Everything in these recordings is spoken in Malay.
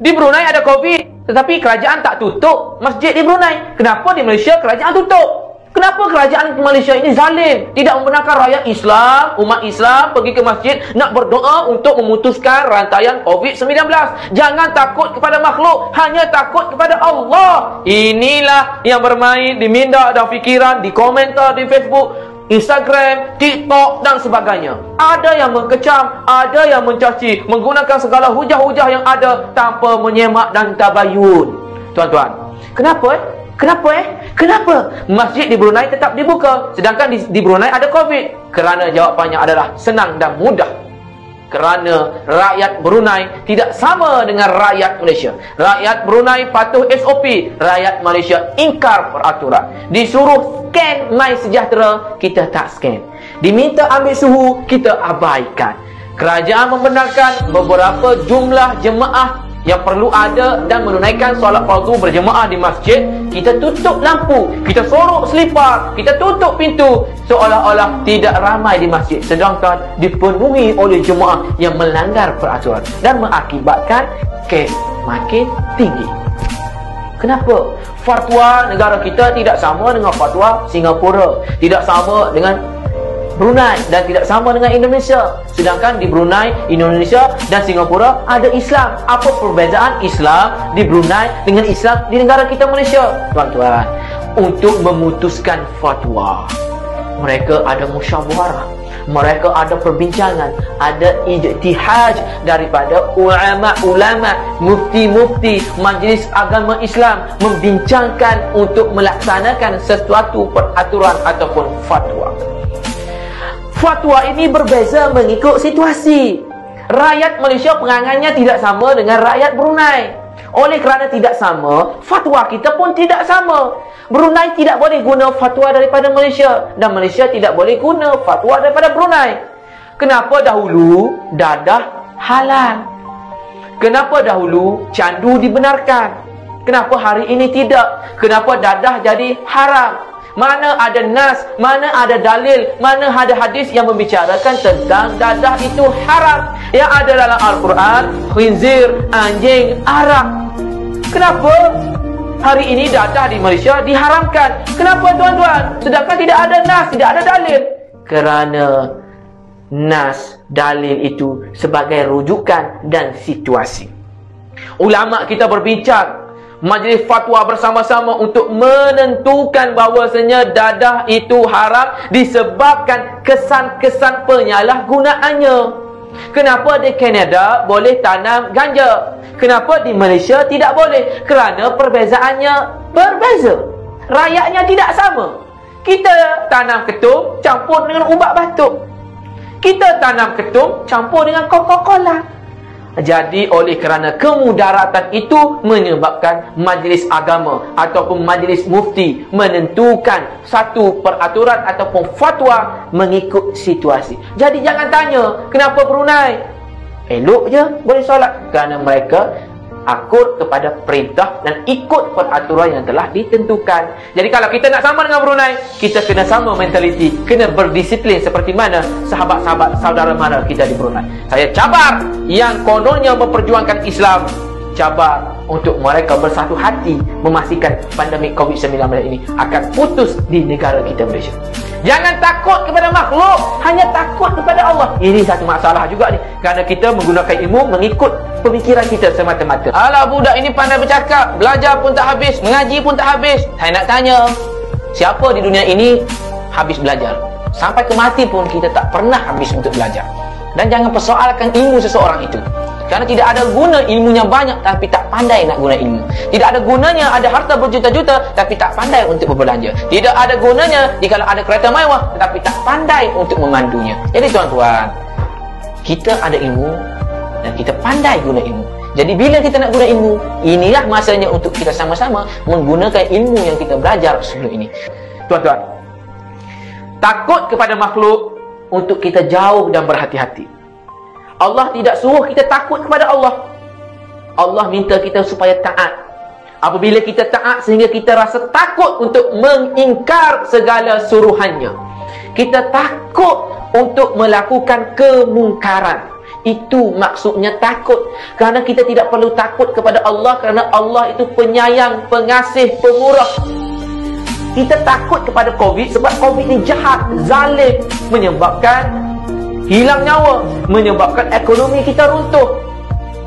Di Brunei ada COVID, tetapi kerajaan tak tutup masjid di Brunei. Kenapa di Malaysia kerajaan tutup? Kenapa kerajaan Malaysia ini zalim? Tidak membenarkan rakyat Islam, umat Islam pergi ke masjid nak berdoa untuk memutuskan rantaian COVID-19. Jangan takut kepada makhluk, hanya takut kepada Allah. Inilah yang bermain di minda dan fikiran, di komentar di Facebook, Instagram, TikTok dan sebagainya. Ada yang mengkecam, ada yang mencaci, menggunakan segala hujah-hujah yang ada tanpa menyemak dan tabayun. Tuan-tuan, kenapa Kenapa masjid di Brunei tetap dibuka sedangkan di Brunei ada COVID? Kerana jawapannya adalah senang dan mudah. Kerana rakyat Brunei tidak sama dengan rakyat Malaysia. Rakyat Brunei patuh SOP, rakyat Malaysia ingkar peraturan. Disuruh scan MySejahtera, kita tak scan. Diminta ambil suhu, kita abaikan. Kerajaan membenarkan beberapa jumlah jemaah yang perlu ada dan menunaikan solat fardu berjemaah di masjid. Kita tutup lampu, kita sorok selipar, kita tutup pintu, seolah-olah tidak ramai di masjid, sedangkan dipenuhi oleh jemaah yang melanggar peraturan dan mengakibatkan kes makin tinggi. Kenapa? Fatwa negara kita tidak sama dengan fatwa Singapura, tidak sama dengan Brunei dan tidak sama dengan Indonesia. Sedangkan di Brunei, Indonesia dan Singapura ada Islam. Apa perbezaan Islam di Brunei dengan Islam di negara kita Malaysia? Tuan-tuan, untuk memutuskan fatwa, mereka ada musyawarah, mereka ada perbincangan, ada ijtihad daripada ulama-ulama, mufti-mufti, majlis agama Islam membincangkan untuk melaksanakan sesuatu peraturan ataupun fatwa. Fatwa ini berbeza mengikut situasi. Rakyat Malaysia perangannya tidak sama dengan rakyat Brunei. Oleh kerana tidak sama, fatwa kita pun tidak sama. Brunei tidak boleh guna fatwa daripada Malaysia dan Malaysia tidak boleh guna fatwa daripada Brunei. Kenapa dahulu dadah halal? Kenapa dahulu candu dibenarkan? Kenapa hari ini tidak? Kenapa dadah jadi haram? Mana ada nas, mana ada dalil, mana ada hadis yang membicarakan tentang dadah itu haram? Yang ada dalam Al-Quran, khinzir, anjing, arak. Kenapa hari ini dadah di Malaysia diharamkan? Kenapa tuan-tuan? Sedangkan tidak ada nas, tidak ada dalil. Kerana nas, dalil itu sebagai rujukan dan situasi. Ulama kita berbincang, majlis fatwa bersama-sama untuk menentukan bahawasanya dadah itu haram disebabkan kesan-kesan penyalahgunaannya. Kenapa di Kanada boleh tanam ganja? Kenapa di Malaysia tidak boleh? Kerana perbezaannya berbeza. Rakyatnya tidak sama. Kita tanam ketum campur dengan ubat batuk. Kita tanam ketum campur dengan Coca-Cola. Jadi oleh kerana kemudaratan itu menyebabkan majlis agama ataupun majlis mufti menentukan satu peraturan ataupun fatwa mengikut situasi. Jadi jangan tanya kenapa Brunei elok je boleh solat, kerana mereka akur kepada perintah dan ikut peraturan yang telah ditentukan. Jadi kalau kita nak sama dengan Brunei, kita kena sama mentaliti, kena berdisiplin seperti mana sahabat-sahabat saudara mara kita di Brunei. Saya cabar yang kononnya memperjuangkan Islam, cabar untuk mereka bersatu hati memastikan pandemik COVID-19 ini akan putus di negara kita Malaysia. Jangan takut kepada makhluk, hanya takut kepada Allah. Ini satu masalah juga ni, kerana kita menggunakan ilmu mengikut pemikiran kita semata-mata. Alah, budak ini pandai bercakap, belajar pun tak habis, mengaji pun tak habis. Saya nak tanya, siapa di dunia ini habis belajar? Sampai ke mati pun kita tak pernah habis untuk belajar. Dan jangan persoalkan ilmu seseorang itu, kerana tidak ada guna ilmunya banyak tapi tak pandai nak guna ilmu. Tidak ada gunanya ada harta berjuta-juta tapi tak pandai untuk berbelanja. Tidak ada gunanya jika ada kereta mewah tetapi tak pandai untuk memandunya. Jadi tuan-tuan, kita ada ilmu dan kita pandai guna ilmu. Jadi bila kita nak guna ilmu, inilah masanya untuk kita sama-sama menggunakan ilmu yang kita belajar sebelum ini. Tuan-tuan, takut kepada makhluk untuk kita jauh dan berhati-hati. Allah tidak suruh kita takut kepada Allah. Allah minta kita supaya taat. Apabila kita taat sehingga kita rasa takut untuk mengingkar segala suruhannya, kita takut untuk melakukan kemungkaran, Itu maksudnya takut. Kerana kita tidak perlu takut kepada Allah, kerana Allah itu penyayang, pengasih, pemurah. Kita takut kepada COVID sebab COVID ni jahat, zalim, menyebabkan hilang nyawa, menyebabkan ekonomi kita runtuh.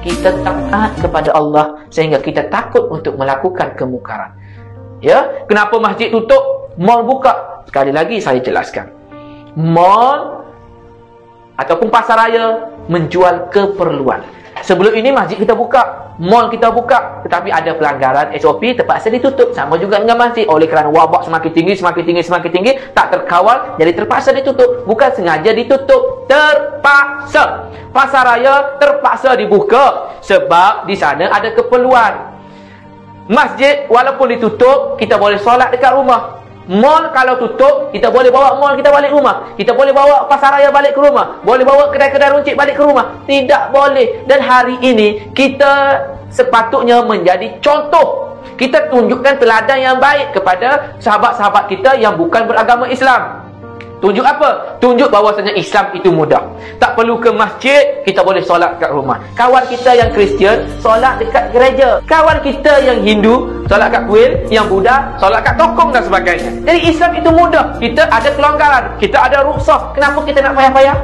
Kita taat kepada Allah sehingga kita takut untuk melakukan kemungkaran. Ya, kenapa masjid tutup, mall buka? Sekali lagi saya jelaskan. Mall ataupun pasar raya menjual keperluan. Sebelum ini masjid kita buka, mall kita buka, tetapi ada pelanggaran SOP, terpaksa ditutup. Sama juga dengan masjid. Oleh kerana wabak semakin tinggi, tak terkawal, jadi terpaksa ditutup. Bukan sengaja ditutup, terpaksa. Pasar raya terpaksa dibuka sebab di sana ada keperluan. Masjid walaupun ditutup, kita boleh solat dekat rumah. Mall kalau tutup, kita boleh bawa mall kita balik rumah. Kita boleh bawa pasar raya balik ke rumah. Boleh bawa kedai-kedai runcit balik ke rumah. Tidak boleh. Dan hari ini kita sepatutnya menjadi contoh. Kita tunjukkan teladan yang baik kepada sahabat-sahabat kita yang bukan beragama Islam. Tunjuk apa? Tunjuk bahawasanya Islam itu mudah. Tak perlu ke masjid, kita boleh solat kat rumah. Kawan kita yang Kristian, solat dekat gereja. Kawan kita yang Hindu, solat kat kuil. Yang Buddha, solat kat tokong dan sebagainya. Jadi Islam itu mudah. Kita ada kelonggaran, kita ada rukhsah. Kenapa kita nak payah-payah?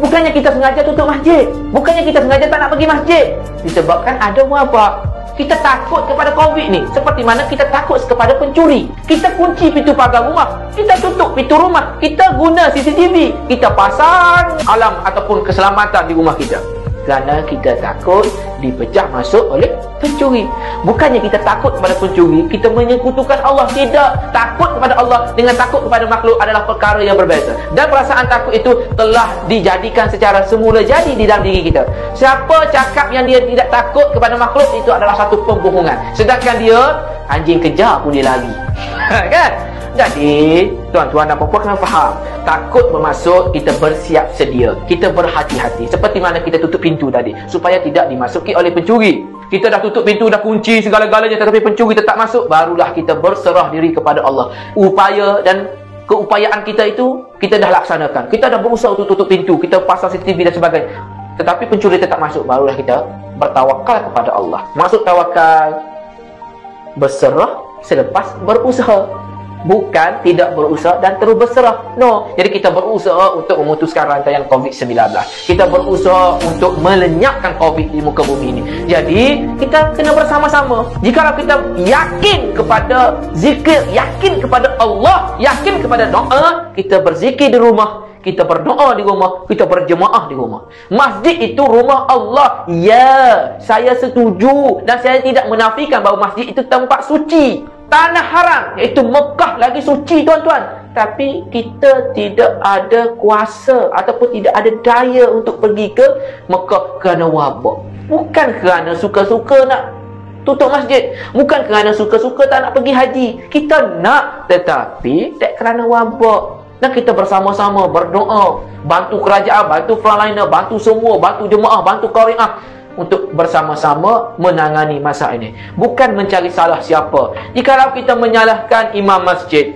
Bukannya kita sengaja tutup masjid, bukannya kita sengaja tak nak pergi masjid, disebabkan ada wabak. Kita takut kepada COVID ni, seperti mana kita takut kepada pencuri. Kita kunci pintu pagar rumah, kita tutup pintu rumah, kita guna CCTV, kita pasang alam ataupun keselamatan di rumah kita. Kerana kita takut dipecah masuk oleh pencuri. Bukannya kita takut kepada pencuri, kita menyekutukan Allah. Tidak. Takut kepada Allah dengan takut kepada makhluk adalah perkara yang berbeza. Dan perasaan takut itu telah dijadikan secara semula jadi di dalam diri kita. Siapa cakap yang dia tidak takut kepada makhluk, itu adalah satu pembohongan. Sedangkan dia, anjing kejar pun dia lari. Kan? Jadi, tuan-tuan dan puan-puan kena faham. Takut bermaksud kita bersiap sedia, kita berhati-hati. Seperti mana kita tutup pintu tadi, supaya tidak dimasuki oleh pencuri. Kita dah tutup pintu, dah kunci segala-galanya, tetapi pencuri tetap masuk. Barulah kita berserah diri kepada Allah. Upaya dan keupayaan kita itu, kita dah laksanakan. Kita dah berusaha untuk tutup pintu, kita pasang CCTV dan sebagainya. Tetapi pencuri tetap masuk. Barulah kita bertawakal kepada Allah. Maksud tawakal, berserah selepas berusaha. Bukan tidak berusaha dan terus berserah. No. Jadi kita berusaha untuk memutuskan rantaian COVID-19. Kita berusaha untuk melenyapkan COVID di muka bumi ini. Jadi kita kena bersama-sama. Jikalau kita yakin kepada zikir, yakin kepada Allah, yakin kepada doa, kita berzikir di rumah, kita berdoa di rumah, kita berjemaah di rumah. Masjid itu rumah Allah. Ya, saya setuju dan saya tidak menafikan bahawa masjid itu tempat suci. Tanah haram, iaitu Mekah lagi suci, tuan-tuan. Tapi kita tidak ada kuasa ataupun tidak ada daya untuk pergi ke Mekah kerana wabak. Bukan kerana suka-suka nak tutup masjid, bukan kerana suka-suka tak nak pergi haji. Kita nak, tetapi tak kerana wabak. Dan kita bersama-sama berdoa, bantu kerajaan, bantu frontliner, bantu semua, bantu jemaah, bantu qariah, untuk bersama-sama menangani masa ini. Bukan mencari salah siapa. Jikalau kita menyalahkan imam masjid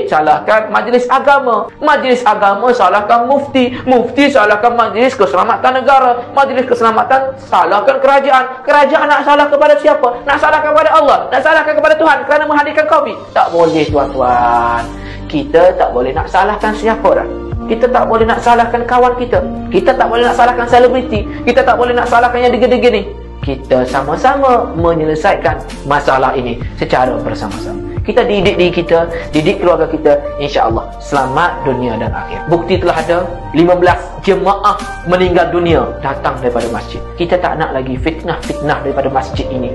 salahkan majlis agama. Majlis agama salahkan mufti. Mufti salahkan majlis keselamatan negara. Majlis keselamatan salahkan kerajaan. Kerajaan nak salah kepada siapa? Nak salahkan kepada Allah? Nak salahkan kepada Tuhan kerana menghadirkan COVID? Tak boleh, tuan-tuan. Kita tak boleh nak salahkan siapa dah. Kita tak boleh nak salahkan kawan kita. Kita tak boleh nak salahkan selebriti. Kita tak boleh nak salahkan yang degil-degil ni. Kita sama-sama menyelesaikan masalah ini secara bersama-sama. Kita didik diri kita, didik keluarga kita, insya-Allah selamat dunia dan akhir. Bukti telah ada 15 jemaah meninggal dunia datang daripada masjid. Kita tak nak lagi fitnah-fitnah daripada masjid ini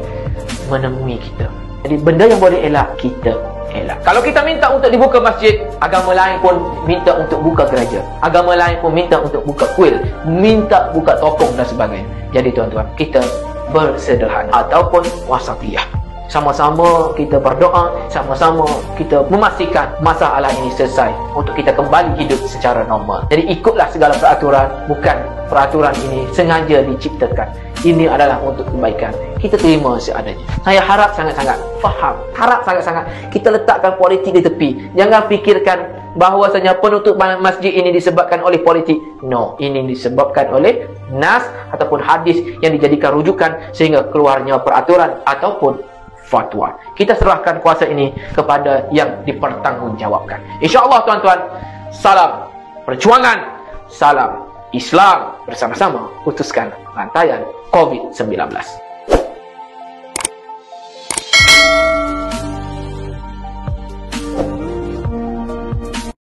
menemui kita. Jadi benda yang boleh elak, kita elak. Kalau kita minta untuk dibuka masjid, agama lain pun minta untuk buka gereja. Agama lain pun minta untuk buka kuil, minta buka tokong dan sebagainya. Jadi tuan-tuan, kita bersederhana ataupun wasatiyah. Sama-sama kita berdoa, sama-sama kita memastikan masalah ini selesai untuk kita kembali hidup secara normal. Jadi ikutlah segala peraturan, bukan peraturan ini sengaja diciptakan. Ini adalah untuk kebaikan. Kita terima seadanya. Saya harap sangat-sangat faham. Harap sangat-sangat kita letakkan politik di tepi. Jangan fikirkan bahwasanya penutupan masjid ini disebabkan oleh politik. No, ini disebabkan oleh nas ataupun hadis yang dijadikan rujukan sehingga keluarnya peraturan ataupun fatwa. Kita serahkan kuasa ini kepada yang dipertanggungjawabkan. InsyaAllah tuan-tuan, salam perjuangan, salam Islam, bersama-sama putuskan rantaian COVID-19.